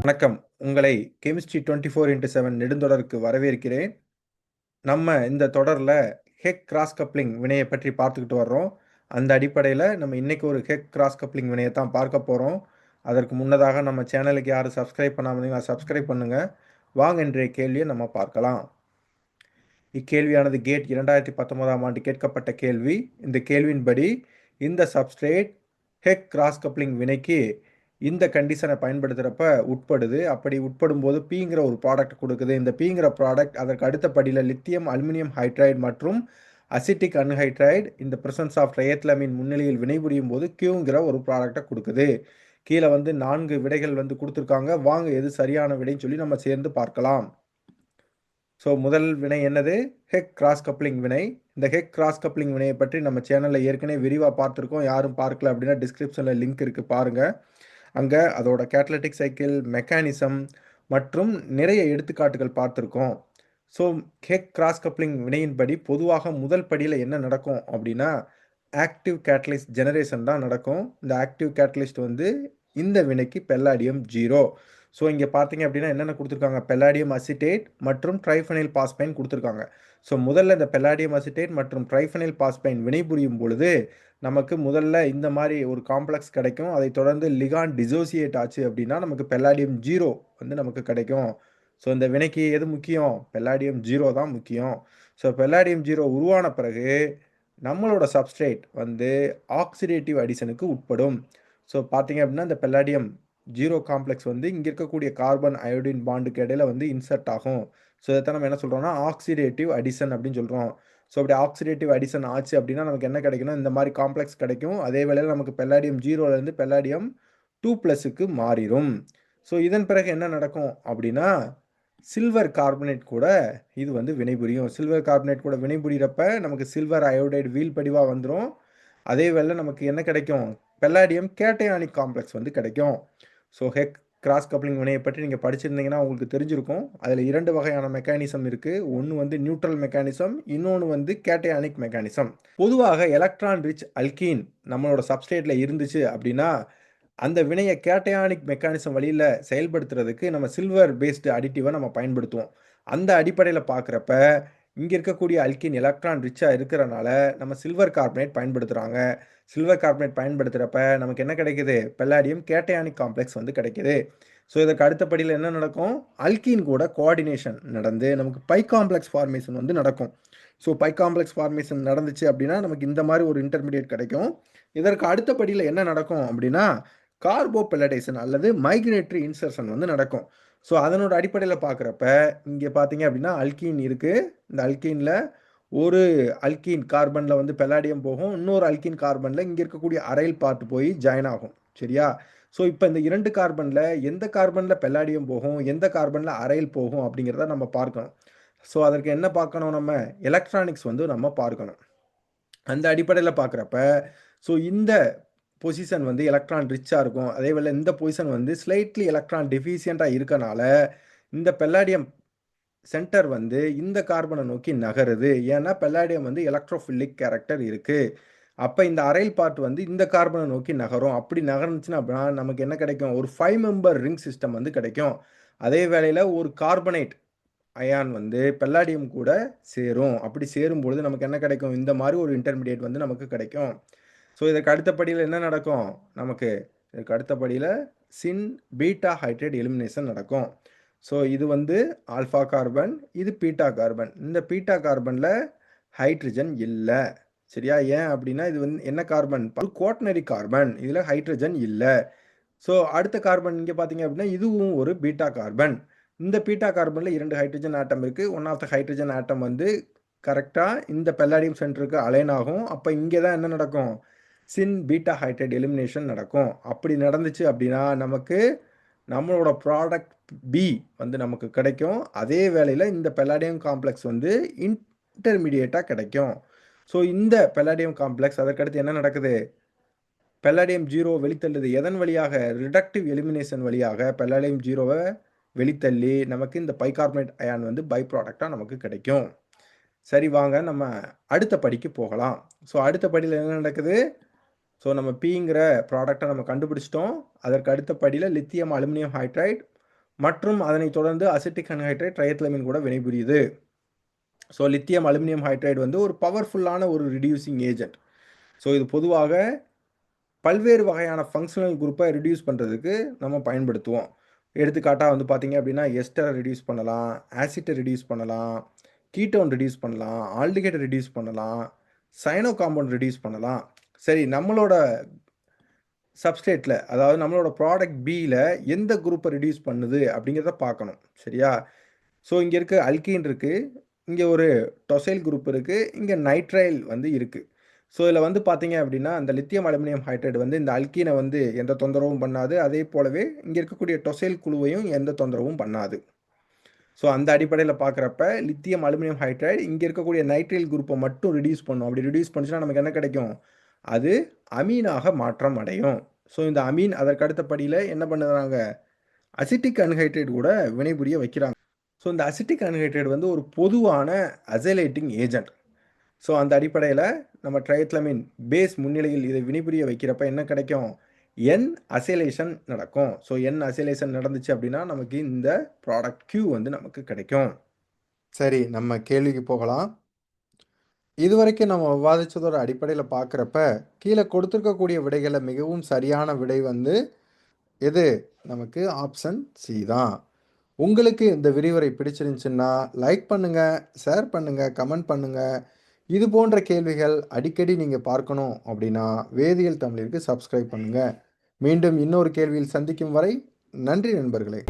வணக்கம். உங்களை chemistry 24x7 நெடுந்தொடருக்கு வரவேற்கிறேன். நம்ம இந்த தொடர்ல ஹெக் கிராஸ் கப்ளிங் வினைய பற்றி பார்த்துக்கிட்டு வர்றோம். அந்த அடிப்படையில நம்ம இன்னைக்கு ஒரு ஹெக் கிராஸ் கப்ளிங் வினைய தான் பார்க்க போறோம். அதற்கு முன்னதாக நம்ம சேனலுக்கு யாரும் சப்ஸ்கிரைப் பண்ணாம இருந்தீங்கன்னா சப்ஸ்கிரைப் பண்ணுங்க. வாங்க இன்றைய கேள்விய நம்ம பார்க்கலாம். இக்கேள்வியானது கேட் 2019ஆம் ஆண்டு கேட்கப்பட்ட கேள்வி. இந்த கேள்வியின்படி இந்த சப்ஸ்ட்ரேட் ஹெக் கிராஸ் கப்ளிங் வினைக்கு இந்த கண்டிஷனை பயன்படுத்துகிறப்ப உட்படுது. அப்படி உட்படும்போது பிங்கிற ஒரு ப்ராடக்ட் கொடுக்குது. இந்த பிங்கிற ப்ராடக்ட் அதற்கு அடுத்த படியில் லித்தியம் அலுமினியம் ஹைட்ரைடு மற்றும் அசிட்டிக் அன்ஹைட்ரைடு இந்த பிரசன்ஸ் ஆஃப் ட்ரைஎத்லமைன் முன்னிலையில் வினைபுரியும் போது கியூங்கிற ஒரு ப்ராடக்டை கொடுக்குது. கீழே வந்து 4 விடைகள் வந்து கொடுத்துருக்காங்க. வாங்க எது சரியான விடைன்னு சொல்லி நம்ம சேர்ந்து பார்க்கலாம். ஸோ முதல் வினை என்னது? ஹெக் கிராஸ் கப்ளிங் வினை. இந்த ஹெக் கிராஸ் கப்ளிங் வினையை பற்றி நம்ம சேனலில் ஏற்கனவே விரிவாக பார்த்துருக்கோம். யாரும் பார்க்கல அப்படின்னா டிஸ்கிரிப்ஷனில் லிங்க் இருக்குது, பாருங்கள். அங்கே அதோட கேட்டலிட்டிக் சைக்கிள், மெக்கானிசம் மற்றும் நிறைய எடுத்துக்காட்டுகள் பார்த்துருக்கோம். ஸோ ஹெக் கிராஸ் கப்ளிங் வினையின்படி பொதுவாக முதல் படியில் என்ன நடக்கும் அப்படின்னா ஆக்டிவ் கேட்டலிஸ்ட் ஜெனரேஷன் தான் நடக்கும். இந்த ஆக்டிவ் கேட்டலிஸ்ட் வந்து இந்த வினைக்கு பெல்லாடியம் 0. ஸோ இங்கே பார்த்தீங்க அப்படின்னா என்னென்ன கொடுத்துருக்காங்க? பெல்லாடியம் அசிட்டேட் மற்றும் ட்ரைஃபெனைல் பாஸ்பைன் கொடுத்துருக்காங்க. ஸோ முதல்ல இந்த பெல்லாடியம் அசிட்டேட் மற்றும் ட்ரைஃபெனைல் பாஸ்பைன் வினைபுரியும் பொழுது நமக்கு முதல்ல இந்த மாதிரி ஒரு காம்ப்ளெக்ஸ் கிடைக்கும். அதை தொடர்ந்து லிகாண்ட் டிசோசியேட் ஆச்சு அப்படின்னா நமக்கு பெல்லாடியம் 0 வந்து நமக்கு கிடைக்கும். ஸோ இந்த வினைக்கு எது முக்கியம்? பெல்லாடியம் 0 தான் முக்கியம். ஸோ பெல்லாடியம் 0 உருவான பிறகு நம்மளோட சப்ஸ்ட்ரேட் வந்து ஆக்சிடேட்டிவ் அடிஷனுக்கு உட்படும். ஸோ பார்த்தீங்க அப்படின்னா இந்த பெல்லாடியம் 0 காம்ப்ளெக்ஸ் வந்து இங்கே இருக்கக்கூடிய கார்பன் அயோடின் பாண்டுக்கு இடையில வந்து இன்சர்ட் ஆகும். ஸோ இதைத்தான் நம்ம என்ன சொல்கிறோம்னா ஆக்சிடேட்டிவ் அடிஷன் அப்படின்னு சொல்கிறோம். ஸோ அப்படி ஆக்சிடேட்டிவ் அடிஷன் ஆச்சு அப்படின்னா நமக்கு என்ன கிடைக்கும்னா இந்த மாதிரி காம்ப்ளெக்ஸ் கிடைக்கும். அதே வேளையில் நமக்கு பெல்லாடியம் 0லேருந்து பெல்லாடியம் 2+க்கு மாறிடும். ஸோ இதன் பிறகு என்ன நடக்கும் அப்படின்னா சில்வர் கார்பனேட் கூட இது வந்து வினைபுரியும். சில்வர் கார்பனேட் கூட வினைபுரியறப்ப நமக்கு சில்வர் அயோடைடு வீல் படிவாக வந்துடும். அதே வேளை நமக்கு என்ன கிடைக்கும்? பெல்லாடியம் கேட்டையானிக் காம்ப்ளெக்ஸ் வந்து கிடைக்கும். ஸோ ஹெக் கிராஸ் கப்ளிங் வினையை பற்றி நீங்கள் படிச்சிருந்தீங்கன்னா உங்களுக்கு தெரிஞ்சிருக்கும். அதில் 2 வகையான மெக்கானிசம் இருக்குது. ஒன்று வந்து நியூட்ரல் மெக்கானிசம், இன்னொன்று வந்து கேட்டையானிக் மெக்கானிசம். பொதுவாக எலக்ட்ரான் ரிச் அல்கீன் நம்மளோட சப்ஸ்ட்ரேட்டில் இருந்துச்சு அப்படின்னா அந்த வினையை கேட்டையானிக் மெக்கானிசம் வழியில் செயல்படுத்துறதுக்கு நம்ம சில்வர் பேஸ்டு அடிட்டிவை நம்ம பயன்படுத்துவோம். அந்த அடிப்படையில் பார்க்குறப்ப இங்கே இருக்கக்கூடிய அல்கின் எலக்ட்ரான் ரிச்சாக இருக்கிறனால நம்ம சில்வர் கார்பனேட் பயன்படுத்துகிறாங்க. சில்வர் கார்பனேட் பயன்படுத்துகிறப்ப நமக்கு என்ன கிடைக்குது? பெல்லாடியம் கேட்டையானிக் காம்ப்ளெக்ஸ் வந்து கிடைக்குது. ஸோ இதற்கு அடுத்த படியில் என்ன நடக்கும்? அல்கீன் கூட கோஆர்டினேஷன் நடந்து நமக்கு பை காம்ப்ளெக்ஸ் ஃபார்மேஷன் வந்து நடக்கும். ஸோ பை காம்ப்ளெக்ஸ் ஃபார்மேஷன் நடந்துச்சு அப்படின்னா நமக்கு இந்த மாதிரி ஒரு இன்டர்மீடியேட் கிடைக்கும். இதற்கு அடுத்த படியில் என்ன நடக்கும் அப்படின்னா கார்போபெல்லடைசன் அல்லது மைக்ரேட்டரி இன்சர்ஷன் வந்து நடக்கும். ஸோ அதனோட அடிப்படையில் பார்க்குறப்ப இங்கே பார்த்தீங்க அப்படின்னா அல்கீன் இருக்குது. இந்த அல்கீனில் ஒரு அல்கீன் கார்பனில் வந்து பெல்லாடியம் போகும். இன்னொரு அல்கீன் கார்பனில் இங்கே இருக்கக்கூடிய அரைல் பார்ட் போய் ஜாயின் ஆகும். சரியா? ஸோ இப்போ இந்த 2 கார்பனில் எந்த கார்பனில் பெல்லாடியம் போகும், எந்த கார்பனில் அரைல் போகும் அப்படிங்கிறத நம்ம பார்க்கணும். ஸோ அதற்கு என்ன பார்க்கணும்? நம்ம எலக்ட்ரானிக்ஸ் வந்து நம்ம பார்க்கணும். அந்த அடிப்படையில் பார்க்குறப்ப ஸோ இந்த பொசிஷன் வந்து எலக்ட்ரான் ரிச்சாக இருக்கும். அதே வேளை இந்த பொசிஷன் வந்து ஸ்லைட்லி எலக்ட்ரான் டெஃபிஷியண்ட்டாக இருக்கனால இந்த பெல்லாடியம் சென்டர் வந்து இந்த கார்பனை நோக்கி நகருது. ஏன்னா பெல்லாடியம் வந்து எலக்ட்ரோஃபிலிக் கேரக்டர் இருக்குது. அப்போ இந்த அரைல் பார்ட் வந்து இந்த கார்பனை நோக்கி நகரும். அப்படி நகர்ந்துச்சுன்னா அப்படின்னா நமக்கு என்ன கிடைக்கும்? ஒரு 5 மெம்பர் ரிங் சிஸ்டம் வந்து கிடைக்கும். அதே வேளையில் ஒரு கார்பனேட் அயான் வந்து பெல்லாடியம் கூட சேரும். அப்படி சேரும்பொழுது நமக்கு என்ன கிடைக்கும்? இந்த மாதிரி ஒரு இன்டர்மீடியேட் வந்து நமக்கு கிடைக்கும். ஸோ இதற்கு அடுத்த படியில் என்ன நடக்கும்? நமக்கு இதுக்கு அடுத்த படியில் சின் பீட்டா ஹைட்ரேட் எலிமினேஷன் நடக்கும். ஸோ இது வந்து ஆல்ஃபா கார்பன், இது பீட்டா கார்பன். இந்த பீட்டா கார்பனில் ஹைட்ரஜன் இல்லை. சரியா? ஏன் அப்படின்னா இது வந்து என்ன கார்பன்? Quaternary carbon. இதில் ஹைட்ரஜன் இல்லை. ஸோ அடுத்த கார்பன் இங்கே பார்த்தீங்க அப்படின்னா இதுவும் ஒரு பீட்டா கார்பன். இந்த பீட்டா கார்பனில் 2 ஹைட்ரஜன் ஆட்டம் இருக்குது. One of the hydrogen atom வந்து கரெக்டாக இந்த பெல்லாடியம் சென்டருக்கு அலைன் ஆகும். அப்போ இங்கே தான் என்ன நடக்கும்? சின் பீட்டா ஹைட்ரேட் எலிமினேஷன் நடக்கும். அப்படி நடந்துச்சு அப்படின்னா நமக்கு நம்மளோட ப்ராடக்ட் பி வந்து நமக்கு கிடைக்கும். அதே வேளையில் இந்த பெல்லாடியம் காம்ப்ளெக்ஸ் வந்து இன்டர்மீடியேட்டாக கிடைக்கும். ஸோ இந்த பெல்லாடியம் காம்ப்ளெக்ஸ் அதற்கடுத்து என்ன நடக்குது? பெல்லாடியம் 0 வெளித்தள்ளுது. எதன் வழியாக? ரிடக்டிவ் எலிமினேஷன் வழியாக பெல்லாடியம் 0வை வெளித்தள்ளி நமக்கு இந்த பைகார்பனேட் அயான் வந்து பை ப்ராடக்டாக நமக்கு கிடைக்கும். சரி, வாங்க நம்ம அடுத்த படிக்கு போகலாம். ஸோ அடுத்த படியில் என்ன நடக்குது? ஸோ நம்ம பிங்கிற ப்ராடக்டை நம்ம கண்டுபிடிச்சிட்டோம். அதற்கு அடுத்த படியில் லித்தியம் அலுமினியம் ஹைட்ரைடு மற்றும் அதனைத் தொடர்ந்து அசிட்டிக் அன்ஹைட்ரைட் ட்ரைஎத்திலமைன் கூட வினைபுரியுது. ஸோ லித்தியம் அலுமினியம் ஹைட்ரைடு வந்து ஒரு பவர்ஃபுல்லான ஒரு ரிடியூசிங் ஏஜென்ட். ஸோ இது பொதுவாக பல்வேறு வகையான ஃபங்க்ஷனல் குரூப்பை ரிடியூஸ் பண்ணுறதுக்கு நம்ம பயன்படுத்துவோம். எடுத்துக்காட்டாக வந்து பார்த்தீங்க அப்படின்னா எஸ்டரை ரிடியூஸ் பண்ணலாம், ஆசிட்டை ரிடியூஸ் பண்ணலாம், கீட்டோன் ரிடியூஸ் பண்ணலாம், ஆல்டிகேட்டை ரிடியூஸ் பண்ணலாம், சைனோ காம்பவுண்ட் ரிடியூஸ் பண்ணலாம். சரி, நம்மளோட சப்ஸ்டேட்டில், அதாவது நம்மளோட ப்ராடக்ட் பியில் எந்த குரூப்பை ரிடியூஸ் பண்ணுது அப்படிங்கிறத பார்க்கணும். சரியா? ஸோ இங்கே இருக்க அல்கீன் இருக்குது, இங்கே ஒரு டொசைல் குரூப் இருக்குது, இங்கே நைட்ரைல் வந்து இருக்குது. ஸோ இதில் வந்து பார்த்தீங்க அப்படின்னா அந்த லித்தியம் அலுமினியம் ஹைட்ரைடு வந்து இந்த அல்கீனை வந்து எந்த தொந்தரவும் பண்ணாது. அதே போலவே இங்கே இருக்கக்கூடிய டொசைல் குழுவையும் எந்த தொந்தரவும் பண்ணாது. ஸோ அந்த அடிப்படையில் பார்க்குறப்ப லித்தியம் அலுமினியம் ஹைட்ரைடு இங்கே இருக்கக்கூடிய நைட்ரைல் குரூப்பை மட்டும் ரிடியூஸ் பண்ணும். அப்படி ரிடியூஸ் பண்ணுச்சுன்னா நமக்கு என்ன கிடைக்கும்? அது அமீனாக மாற்றம் அடையும். ஸோ இந்த அமீன் அதற்கு அடுத்த படியில் என்ன பண்ணுறாங்க? அசிட்டிக் அன்ஹைட்ரைடு கூட வினைபுரிய வைக்கிறாங்க. ஸோ இந்த அசிட்டிக் அன்ஹைட்ரைடு வந்து ஒரு பொதுவான அசைலேட்டிங் ஏஜென்ட். ஸோ அந்த அடிப்படையில் நம்ம ட்ரைஎத்திலமைன் பேஸ் முன்னிலையில் இதை வினைபுரிய வைக்கிறப்ப என்ன கிடைக்கும்? என் அசைலேஷன் நடக்கும். ஸோ என் அசைலேஷன் நடந்துச்சு அப்படின்னா நமக்கு இந்த ப்ராடக்ட் Q வந்து நமக்கு கிடைக்கும். சரி, நம்ம கேள்விக்கு போகலாம். இதுவரைக்கும் நம்ம விவாதித்ததோட அடிப்படையில் பார்க்குறப்ப கீழே கொடுத்துருக்கக்கூடிய விடைகளில் மிகவும் சரியான விடை வந்து எது? நமக்கு ஆப்ஷன் சி தான். உங்களுக்கு இந்த விரிவுரை பிடிச்சிருந்துச்சுன்னா லைக் பண்ணுங்கள், ஷேர் பண்ணுங்கள், கமெண்ட் பண்ணுங்கள். இது போன்ற கேள்விகள் அடிக்கடி நீங்கள் பார்க்கணும் அப்படின்னா வேதியியல் தமிழிற்கு சப்ஸ்கிரைப் பண்ணுங்கள். மீண்டும் இன்னொரு கேள்வியில் சந்திக்கும் வரை நன்றி நண்பர்களே.